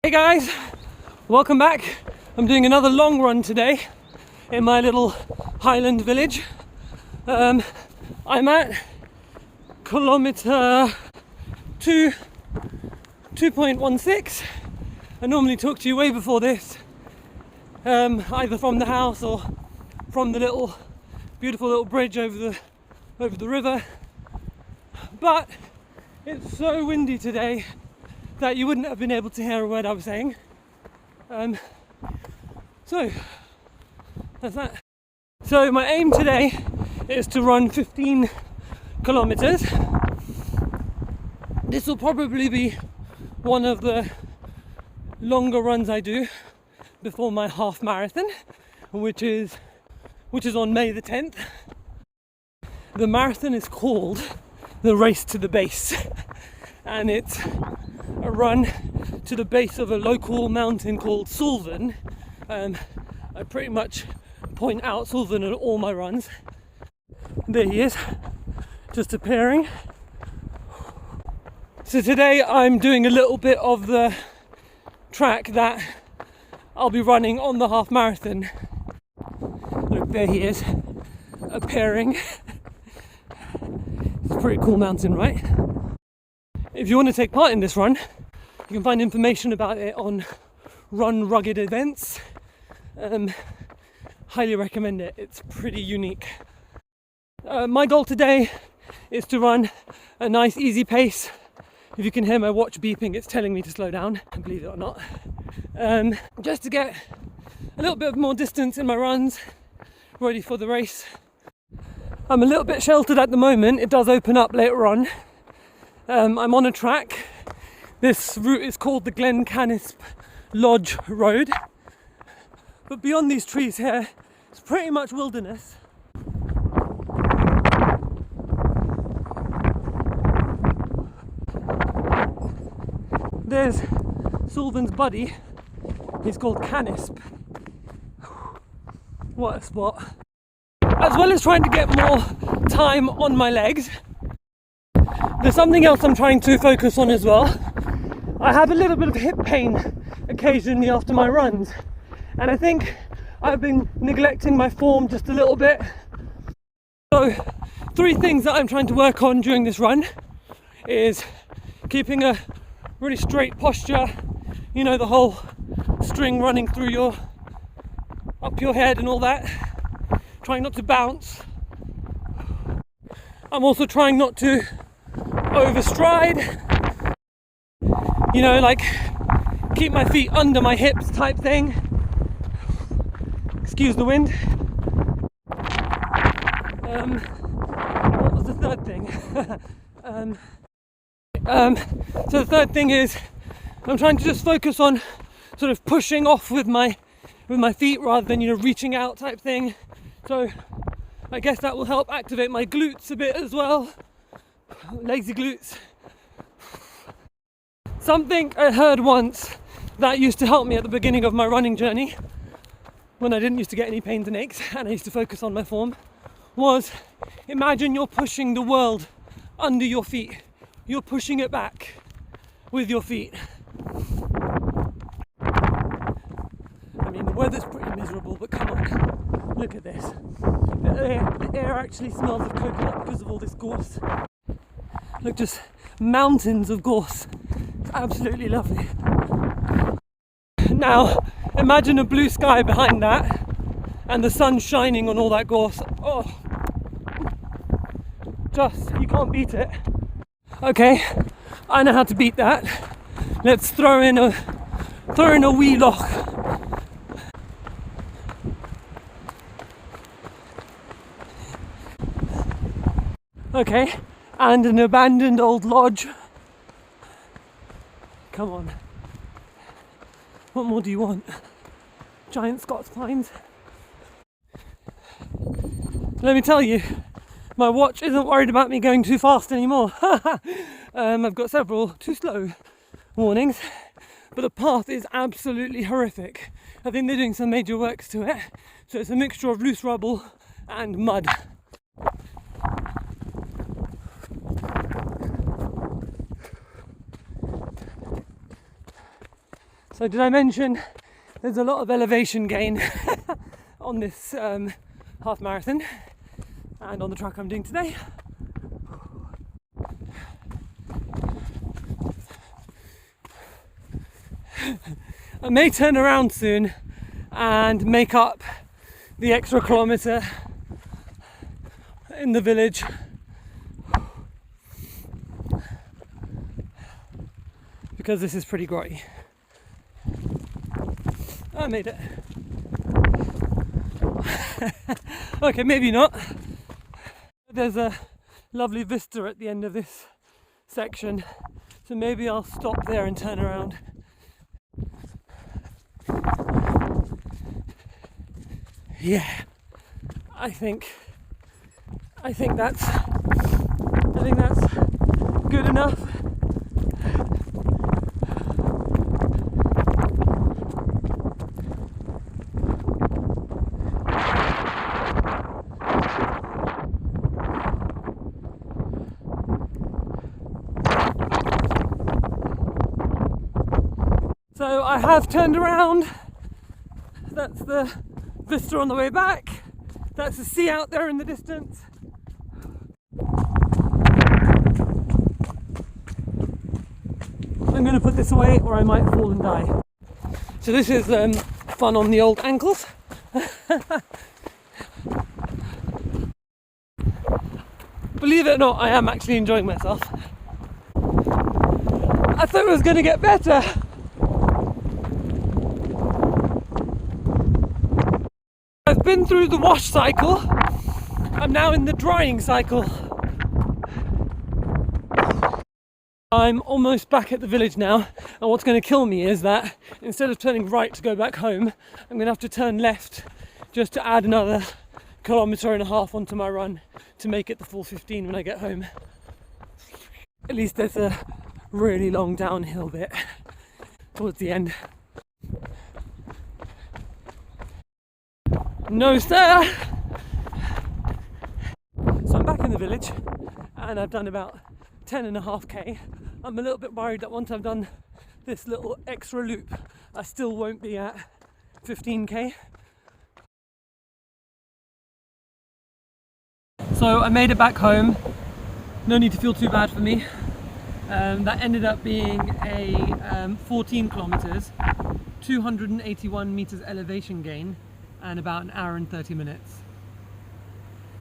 Hey guys, welcome back. I'm doing another long run today in my little Highland village. I'm at kilometre 2.16. I normally talk to you way before this, either from the house or from the beautiful little bridge over the river. But it's so windy today that you wouldn't have been able to hear a word I was saying. So that's that. So my aim today is to run 15 kilometers. This will probably be one of the longer runs I do before my half marathon, which is on May the 10th. The marathon is called the Race to the Base, and it's a run to the base of a local mountain called Suilven. I pretty much point out Suilven at all my runs. There he is, just appearing. So today I'm doing a little bit of the track that I'll be running on the half marathon. Look, there he is, appearing. It's a pretty cool mountain, right? If you want to take part in this run, you can find information about it on Run Rugged Events. Highly recommend it, it's pretty unique. My goal today is to run a nice easy pace. If you can hear my watch beeping, it's telling me to slow down, believe it or not. Just to get a little bit more distance in my runs, ready for the race. I'm a little bit sheltered at the moment, it does open up later on. I'm on a track. This route is called the Glencanisp Lodge Road. But beyond these trees here, it's pretty much wilderness. There's Suilven's buddy. He's called Canisp. What a spot. As well as trying to get more time on my legs, there's something else I'm trying to focus on as well. I have a little bit of hip pain occasionally after my runs, and I think I've been neglecting my form just a little bit. So 3 things that I'm trying to work on during this run is keeping a really straight posture, you know, the whole string running through up your head and all that. Trying not to bounce. I'm also trying not to overstride, you know, like keep my feet under my hips type thing. Excuse the wind. What was the third thing? So the third thing is I'm trying to just focus on sort of pushing off with my feet rather than, you know, reaching out type thing. So I guess that will help activate my glutes a bit as well. Lazy glutes. Something I heard once that used to help me at the beginning of my running journey, when I didn't used to get any pains and aches and I used to focus on my form, was imagine you're pushing the world under your feet. You're pushing it back with your feet. I mean, the weather's pretty miserable, but come on, look at this. The air actually smells of coconut because of all this gorse. Look, just mountains of gorse. It's absolutely lovely. Now, imagine a blue sky behind that and the sun shining on all that gorse. Oh, you can't beat it. Okay, I know how to beat that. Let's throw in a wee loch. Okay, and an abandoned old lodge. Come on. What more do you want? Giant Scots pines. Let me tell you, my watch isn't worried about me going too fast anymore. I've got several too slow warnings, but the path is absolutely horrific. I think they're doing some major works to it, so it's a mixture of loose rubble and mud. So did I mention there's a lot of elevation gain on this half marathon and on the track I'm doing today? I may turn around soon and make up the extra kilometre in the village. Because this is pretty grotty. I made it. Okay, maybe not. There's a lovely vista at the end of this section, so maybe I'll stop there and turn around. Yeah, I think that's good enough. So I have turned around. That's the vista on the way back. That's the sea out there in the distance. I'm going to put this away or I might fall and die. So this is fun on the old ankles. Believe it or not, I am actually enjoying myself. I thought it was going to get better. I've been through the wash cycle. I'm now in the drying cycle. I'm almost back at the village now, and what's going to kill me is that instead of turning right to go back home, I'm going to have to turn left just to add another 1.5 kilometers onto my run to make it the full 15 when I get home. At least there's a really long downhill bit towards the end. No sir! So I'm back in the village and I've done about 10.5k. I'm a little bit worried that once I've done this little extra loop, I still won't be at 15k. So I made it back home. No need to feel too bad for me. That ended up being a 14 kilometers, 281 meters elevation gain, and about 1 hour and 30 minutes.